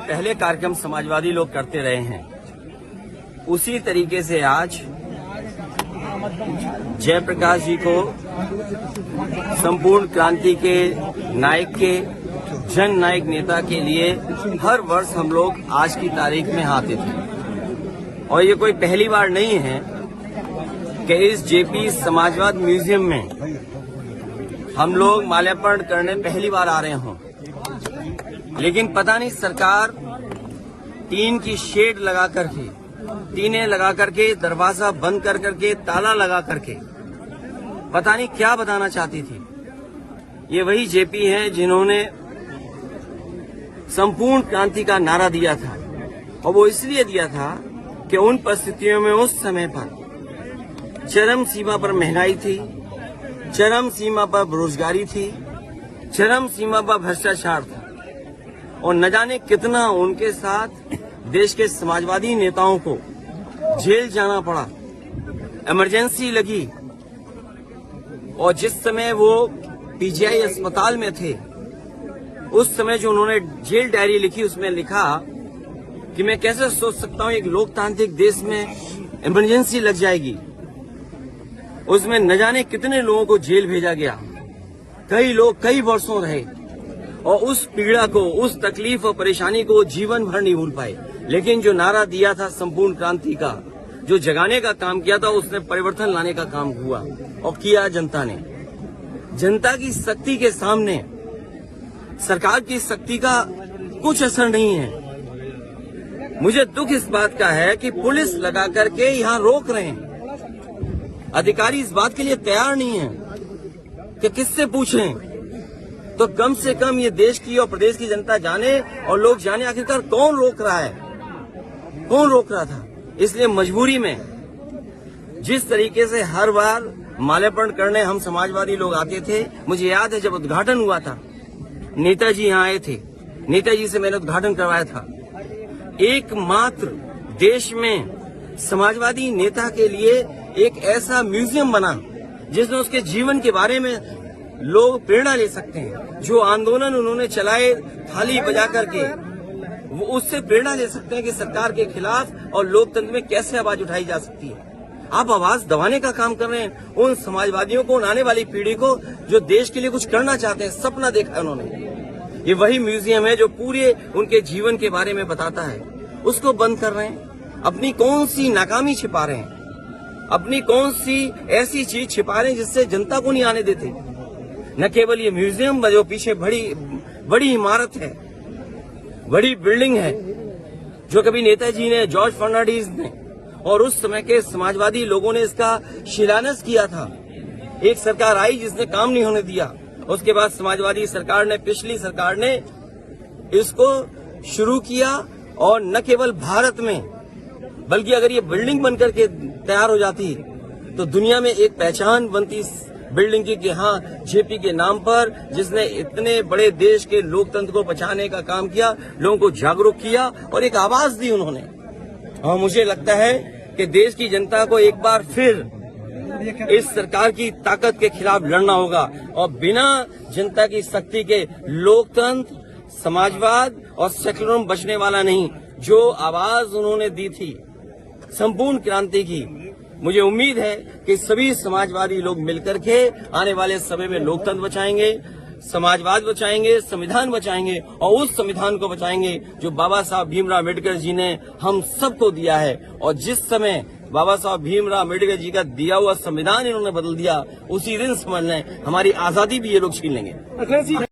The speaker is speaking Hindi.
पहले कार्यक्रम समाजवादी लोग करते रहे हैं, उसी तरीके से आज जयप्रकाश जी को संपूर्ण क्रांति के नायक के जन नायक नेता के लिए हर वर्ष हम लोग आज की तारीख में आते थे। और ये कोई पहली बार नहीं है कि इस जेपी समाजवाद म्यूजियम में हम लोग माल्यार्पण करने पहली बार आ रहे हों। लेकिन पता नहीं सरकार टीन की शेड लगा करके, टीनें लगा करके, दरवाजा बंद कर करके, ताला लगा करके पता नहीं क्या बताना चाहती थी। ये वही जेपी हैं जिन्होंने संपूर्ण क्रांति का नारा दिया था, और वो इसलिए दिया था कि उन परिस्थितियों में उस समय पर चरम सीमा पर महंगाई थी, चरम सीमा पर बेरोजगारी थी, चरम सीमा पर भ्रष्टाचार था, और न जाने कितना उनके साथ देश के समाजवादी नेताओं को जेल जाना पड़ा, इमरजेंसी लगी। और जिस समय वो पीजीआई अस्पताल में थे, उस समय जो उन्होंने जेल डायरी लिखी, उसमें लिखा कि मैं कैसे सोच सकता हूं एक लोकतांत्रिक देश में इमरजेंसी लग जाएगी। उसमें न जाने कितने लोगों को जेल भेजा गया, कई लोग कई वर्षों रहे, और उस पीड़ा को, उस तकलीफ और परेशानी को जीवन भर नहीं भूल पाए। लेकिन जो नारा दिया था संपूर्ण क्रांति का, जो जगाने का काम किया था, उसने परिवर्तन लाने का काम हुआ, और किया जनता ने। जनता की शक्ति के सामने सरकार की शक्ति का कुछ असर नहीं है। मुझे दुख इस बात का है कि पुलिस लगा करके यहाँ रोक रहे हैं। अधिकारी इस बात के लिए तैयार नहीं है कि किससे पूछें। तो कम से कम ये देश की और प्रदेश की जनता जाने और लोग जाने आखिरकार कौन रोक रहा है, कौन रोक रहा था। इसलिए मजबूरी में जिस तरीके से हर बार माल्यार्पण करने हम समाजवादी लोग आते थे, मुझे याद है जब उद्घाटन हुआ था, नेताजी यहाँ आए थे, नेताजी से मैंने उद्घाटन करवाया था। एकमात्र देश में समाजवादी नेता के लिए एक ऐसा म्यूजियम बना जिसमें उसके जीवन के बारे में लोग प्रेरणा ले सकते हैं। जो आंदोलन उन्होंने चलाए थाली बजा करके, वो उससे प्रेरणा ले सकते हैं कि सरकार के खिलाफ और लोकतंत्र में कैसे आवाज उठाई जा सकती है। आप आवाज दबाने का काम कर रहे हैं उन समाजवादियों को, उन आने वाली पीढ़ी को जो देश के लिए कुछ करना चाहते हैं, सपना देखा है उन्होंने। ये वही म्यूजियम है जो पूरे उनके जीवन के बारे में बताता है, उसको बंद कर रहे हैं। अपनी कौन सी नाकामी छिपा रहे हैं, अपनी कौन सी ऐसी चीज छिपा रहे हैं जिससे जनता को नहीं आने देते। न केवल ये म्यूजियम, जो पीछे बड़ी इमारत है, बड़ी बिल्डिंग है, जो कभी नेताजी ने, जॉर्ज फर्नांडिस ने और उस समय के समाजवादी लोगों ने इसका शिलान्यास किया था। एक सरकार आई जिसने काम नहीं होने दिया, उसके बाद समाजवादी सरकार ने, पिछली सरकार ने इसको शुरू किया। और न केवल भारत में, बल्कि अगर ये बिल्डिंग बनकर के तैयार हो जाती तो दुनिया में एक पहचान बनती बिल्डिंग की कि हाँ, जेपी के नाम पर, जिसने इतने बड़े देश के लोकतंत्र को बचाने का काम किया, लोगों को जागरूक किया और एक आवाज दी उन्होंने। और मुझे लगता है कि देश की जनता को एक बार फिर इस सरकार की ताकत के खिलाफ लड़ना होगा, और बिना जनता की शक्ति के लोकतंत्र, समाजवाद और सेक्युलरिज्म बचने वाला नहीं। जो आवाज उन्होंने दी थी संपूर्ण क्रांति की, मुझे उम्मीद है कि सभी समाजवादी लोग मिलकर के आने वाले समय में लोकतंत्र बचाएंगे, समाजवाद बचाएंगे, संविधान बचाएंगे, और उस संविधान को बचाएंगे जो बाबा साहब भीमराव अम्बेडकर जी ने हम सबको दिया है। और जिस समय बाबा साहब भीमराव अम्बेडकर जी का दिया हुआ संविधान इन्होंने बदल दिया, उसी दिन समझ लें हमारी आजादी भी ये लोग छीन लेंगे।